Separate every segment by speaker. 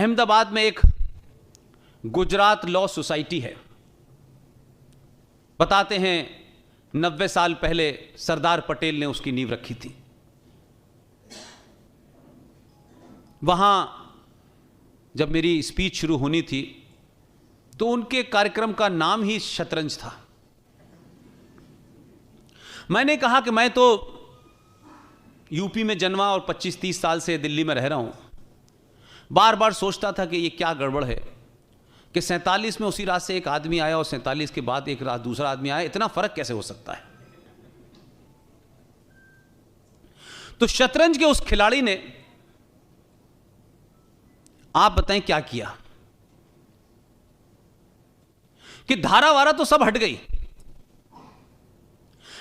Speaker 1: अहमदाबाद में एक Gujarat law society है। बताते हैं 90 साल पहले सरदार पटेल ने उसकी नींव रखी थी। वहां जब मेरी स्पीच शुरू होनी थी तो उनके कार्यक्रम का नाम ही शतरंज था। मैंने कहा कि मैं तो यूपी में जन्मा और 25-30 साल से दिल्ली में रह रहा हूं। बार बार सोचता था कि ये क्या गड़बड़ है कि 47 में उसी रात से एक आदमी आया और 47 के बाद एक रात दूसरा आदमी आया, इतना फर्क कैसे हो सकता है। तो शतरंज के उस खिलाड़ी ने, आप बताएं क्या किया कि धारा वारा तो सब हट गई,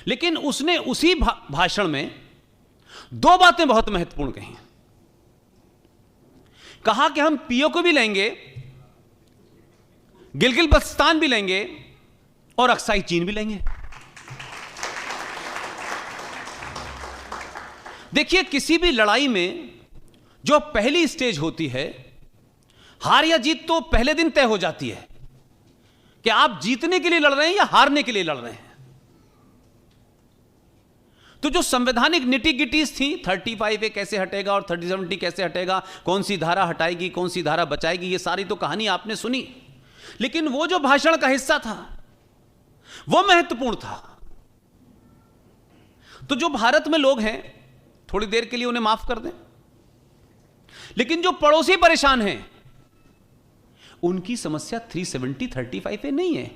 Speaker 1: लेकिन उसने उसी भाषण में दो बातें बहुत महत्वपूर्ण कही। कहा कि हम पीओ को भी लेंगे, गिलगित बल्तिस्तान भी लेंगे और अक्साई चीन भी लेंगे। देखिए, किसी भी लड़ाई में जो पहली स्टेज होती है, हार या जीत तो पहले दिन तय हो जाती है कि आप जीतने के लिए लड़ रहे हैं या हारने के लिए लड़ रहे हैं। तो जो संवैधानिक निटी गिटीज थी, 35A कैसे हटेगा और 3070 कैसे हटेगा, कौन सी धारा हटाएगी, कौन सी धारा बचाएगी, ये सारी तो कहानी आपने सुनी। लेकिन वो जो भाषण का हिस्सा था वो महत्वपूर्ण था। तो जो भारत में लोग हैं, थोड़ी देर के लिए उन्हें माफ कर दें, लेकिन जो पड़ोसी परेशान हैं उनकी समस्या 370-35A नहीं है,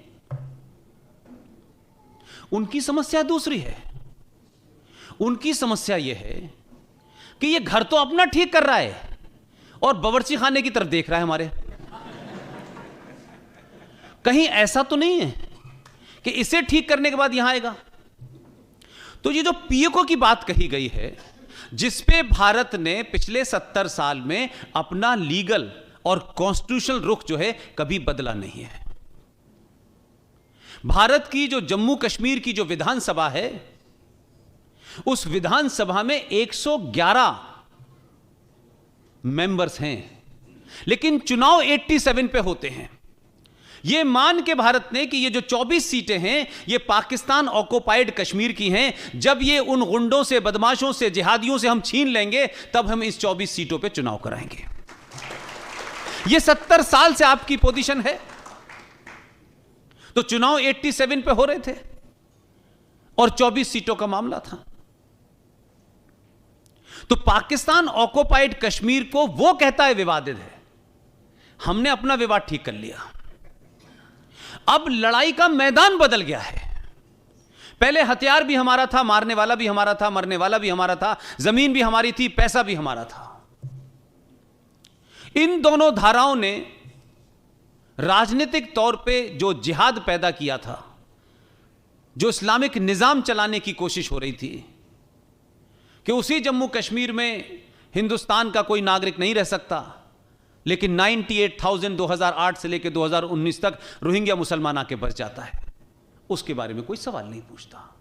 Speaker 1: उनकी समस्या दूसरी है। उनकी समस्या यह है कि ये घर तो अपना ठीक कर रहा है और बावर्ची खाने की तरफ देख रहा है हमारे। कहीं ऐसा तो नहीं है कि इसे ठीक करने के बाद यहां आएगा। तो ये जो पीओके की बात कही गई है, जिसपे भारत ने पिछले 70 साल में अपना लीगल और कॉन्स्टिट्यूशनल रुख जो है कभी बदला नहीं है। भारत की जो जम्मू कश्मीर की जो विधानसभा है, उस विधानसभा में 111 मेंबर्स हैं, लेकिन चुनाव 87 पे होते हैं। यह मान के भारत ने कि ये जो 24 सीटें हैं ये पाकिस्तान ऑक्युपाइड कश्मीर की हैं, जब ये उन गुंडों से, बदमाशों से, जिहादियों से हम छीन लेंगे तब हम इस 24 सीटों पे चुनाव कराएंगे। ये 70 साल से आपकी पोजीशन है। तो चुनाव 87 पे हो रहे थे और 24 सीटों का मामला था। तो पाकिस्तान ऑक्युपाइड कश्मीर को वो कहता है विवादित है, हमने अपना विवाद ठीक कर लिया। अब लड़ाई का मैदान बदल गया है। पहले हथियार भी हमारा था, मारने वाला भी हमारा था, मरने वाला भी हमारा था, जमीन भी हमारी थी, पैसा भी हमारा था। इन दोनों धाराओं ने राजनीतिक तौर पे जो जिहाद पैदा किया था, जो इस्लामिक निजाम चलाने की कोशिश हो रही थी कि उसी जम्मू कश्मीर में हिंदुस्तान का कोई नागरिक नहीं रह सकता, लेकिन 98,000 2008 से लेकर 2019 तक रोहिंग्या मुसलमान आके बस जाता है, उसके बारे में कोई सवाल नहीं पूछता।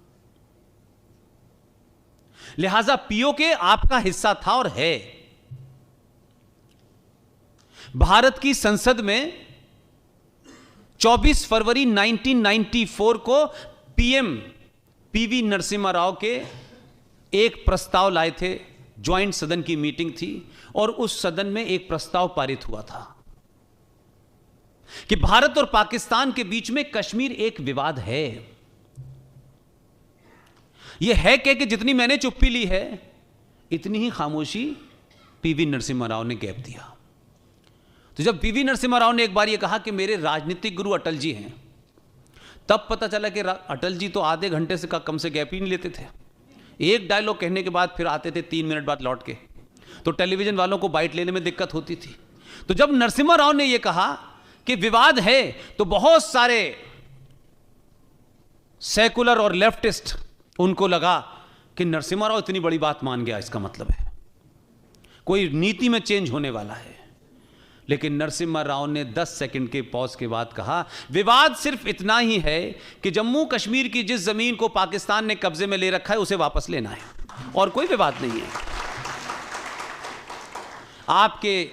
Speaker 1: लिहाजा पीओके आपका हिस्सा था और है। भारत की संसद में 24 फरवरी 1994 को पीएम पीवी नरसिम्हा राव के एक प्रस्ताव लाए थे। ज्वाइंट सदन की मीटिंग थी और उस सदन में एक प्रस्ताव पारित हुआ था कि भारत और पाकिस्तान के बीच में कश्मीर एक विवाद है। यह है कि जितनी मैंने चुप्पी ली है, इतनी ही खामोशी पीवी नरसिम्हा राव ने गैप दिया। तो जब पीवी नरसिम्हा राव ने एक बार यह कहा कि मेरे राजनीतिक गुरु अटल जी हैं, तब पता चला कि अटल जी तो आधे घंटे से कम से गैप ही नहीं लेते थे। एक डायलॉग कहने के बाद फिर आते थे 3 मिनट बाद लौट के, तो टेलीविजन वालों को बाइट लेने में दिक्कत होती थी। तो जब नरसिम्हा राव ने यह कहा कि विवाद है, तो बहुत सारे सेकुलर और लेफ्टिस्ट उनको लगा कि नरसिम्हा राव इतनी बड़ी बात मान गया, इसका मतलब है कोई नीति में चेंज होने वाला है। लेकिन नरसिम्हा राव ने 10 सेकंड के पॉज के बाद कहा, विवाद सिर्फ इतना ही है कि जम्मू कश्मीर की जिस जमीन को पाकिस्तान ने कब्जे में ले रखा है उसे वापस लेना है, और कोई विवाद नहीं है। आपके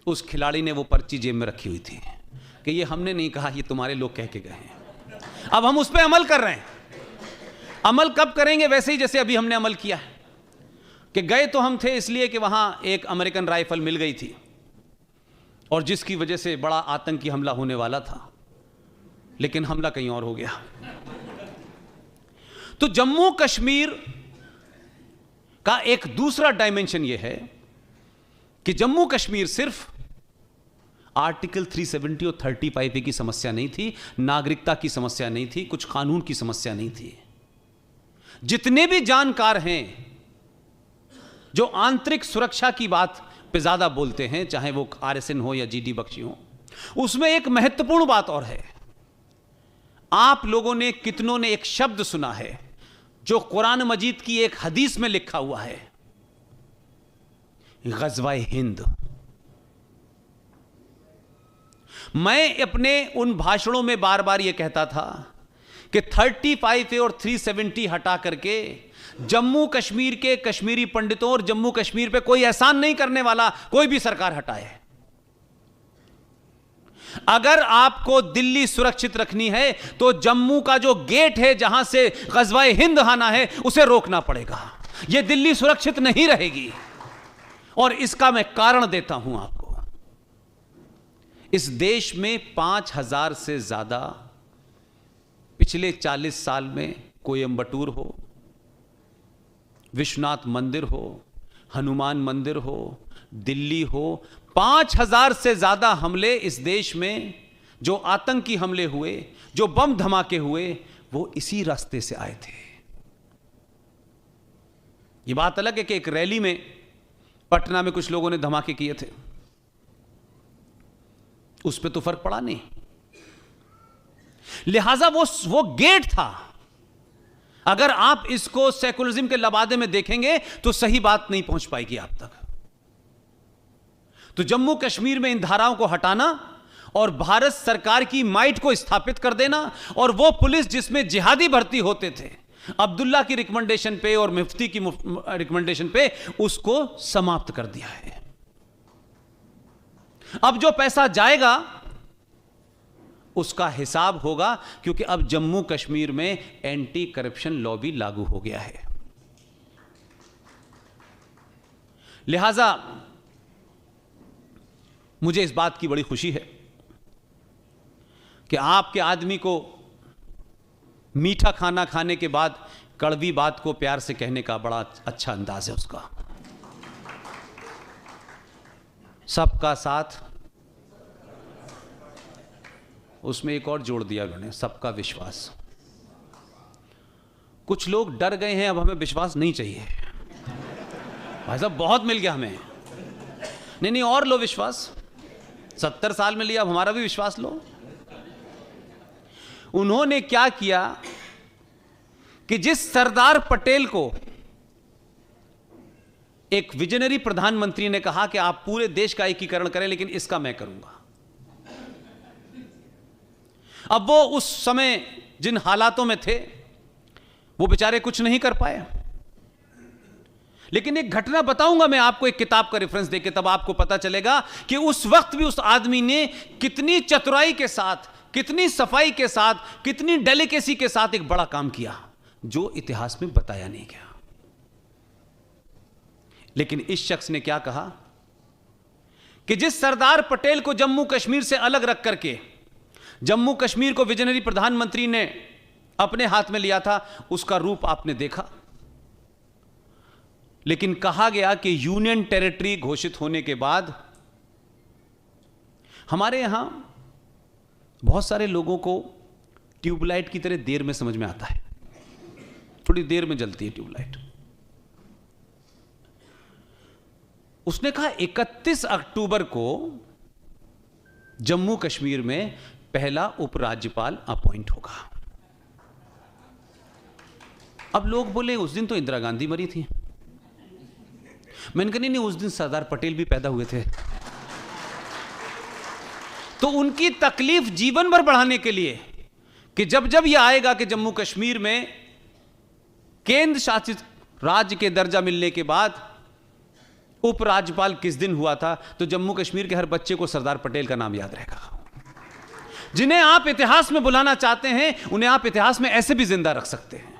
Speaker 1: उस खिलाड़ी ने वो पर्ची जेब में रखी हुई थी कि ये हमने नहीं कहा, ये तुम्हारे लोग कह के गए हैं। अब हम उस पर अमल कर रहे हैं। अमल कब करेंगे? वैसे ही जैसे अभी हमने अमल किया है कि गए तो हम थे इसलिए कि वहां एक अमेरिकन राइफल मिल गई थी और जिसकी वजह से बड़ा आतंकी हमला होने वाला था, लेकिन हमला कहीं और हो गया। तो जम्मू कश्मीर का एक दूसरा डायमेंशन यह है कि जम्मू कश्मीर सिर्फ आर्टिकल 370 और 35A की समस्या नहीं थी, नागरिकता की समस्या नहीं थी, कुछ कानून की समस्या नहीं थी। जितने भी जानकार हैं जो आंतरिक सुरक्षा की बात पे ज्यादा बोलते हैं, चाहे वो RSN हो या GD बख्शी हो, उसमें एक महत्वपूर्ण बात और है। आप लोगों ने कितनों ने एक शब्द सुना है जो कुरान मजीद की एक हदीस में लिखा हुआ है, गज़वा हिंद। मैं अपने उन भाषणों में बार बार यह कहता था कि 35A और 370 हटा करके जम्मू कश्मीर के कश्मीरी पंडितों और जम्मू कश्मीर पे कोई एहसान नहीं करने वाला कोई भी सरकार हटाए। अगर आपको दिल्ली सुरक्षित रखनी है तो जम्मू का जो गेट है जहां से गज़वा हिंद आना है उसे रोकना पड़ेगा। यह दिल्ली सुरक्षित नहीं रहेगी। और इसका मैं कारण देता हूं आपको। इस देश में 5000 से ज्यादा पिछले 40 साल में कोयंबटूर हो, विश्वनाथ मंदिर हो, हनुमान मंदिर हो, दिल्ली हो, 5000 से ज्यादा हमले इस देश में, जो आतंकी हमले हुए, जो बम धमाके हुए, वो इसी रास्ते से आए थे। ये बात अलग है कि एक रैली में पटना में कुछ लोगों ने धमाके किए थे, उस पर तो फर्क पड़ा नहीं। लिहाजा वो गेट था। अगर आप इसको सेकुलरिज्म के लबादे में देखेंगे तो सही बात नहीं पहुंच पाएगी आप तक। तो जम्मू कश्मीर में इन धाराओं को हटाना और भारत सरकार की माइट को स्थापित कर देना, और वो पुलिस जिसमें जिहादी भर्ती होते थे अब्दुल्ला की रिकमेंडेशन पे और मुफ्ती की रिकमेंडेशन पे, उसको समाप्त कर दिया है। अब जो पैसा जाएगा उसका हिसाब होगा, क्योंकि अब जम्मू कश्मीर में एंटी करप्शन लॉ भी लागू हो गया है। लिहाजा मुझे इस बात की बड़ी खुशी है कि आपके आदमी को मीठा खाना खाने के बाद कड़वी बात को प्यार से कहने का बड़ा अच्छा अंदाज है उसका। सबका साथ, उसमें एक और जोड़ दिया उन्होंने, सबका विश्वास। कुछ लोग डर गए हैं, अब हमें विश्वास नहीं चाहिए। भाई साहब बहुत मिल गया हमें। नहीं और लो विश्वास, 70 साल में लिया, अब हमारा भी विश्वास लो। उन्होंने क्या किया कि जिस सरदार पटेल को एक विजनरी प्रधानमंत्री ने कहा कि आप पूरे देश का एकीकरण करें, लेकिन इसका मैं करूंगा। अब वो उस समय जिन हालातों में थे वो बेचारे कुछ नहीं कर पाए। लेकिन एक घटना बताऊंगा मैं आपको, एक किताब का रेफरेंस देके, तब आपको पता चलेगा कि उस वक्त भी उस आदमी ने कितनी चतुराई के साथ, कितनी सफाई के साथ, कितनी डेलिकेसी के साथ एक बड़ा काम किया जो इतिहास में बताया नहीं गया। लेकिन इस शख्स ने क्या कहा कि जिस सरदार पटेल को जम्मू कश्मीर से अलग रख करके जम्मू कश्मीर को विजनरी प्रधानमंत्री ने अपने हाथ में लिया था, उसका रूप आपने देखा। लेकिन कहा गया कि यूनियन टेरिटरी घोषित होने के बाद हमारे यहां बहुत सारे लोगों को ट्यूबलाइट की तरह देर में समझ में आता है, थोड़ी देर में जलती है ट्यूबलाइट। उसने कहा 31 अक्टूबर को जम्मू कश्मीर में पहला उपराज्यपाल अपॉइंट होगा। अब लोग बोले उस दिन तो इंदिरा गांधी मरी थी। मैंने कहा नहीं, उस दिन सरदार पटेल भी पैदा हुए थे। तो उनकी तकलीफ जीवन भर बढ़ाने के लिए कि जब जब यह आएगा कि जम्मू कश्मीर में केंद्र शासित राज्य के दर्जा मिलने के बाद उपराज्यपाल किस दिन हुआ था, तो जम्मू कश्मीर के हर बच्चे को सरदार पटेल का नाम याद रहेगा। जिन्हें आप इतिहास में बुलाना चाहते हैं, उन्हें आप इतिहास में ऐसे भी जिंदा रख सकते हैं।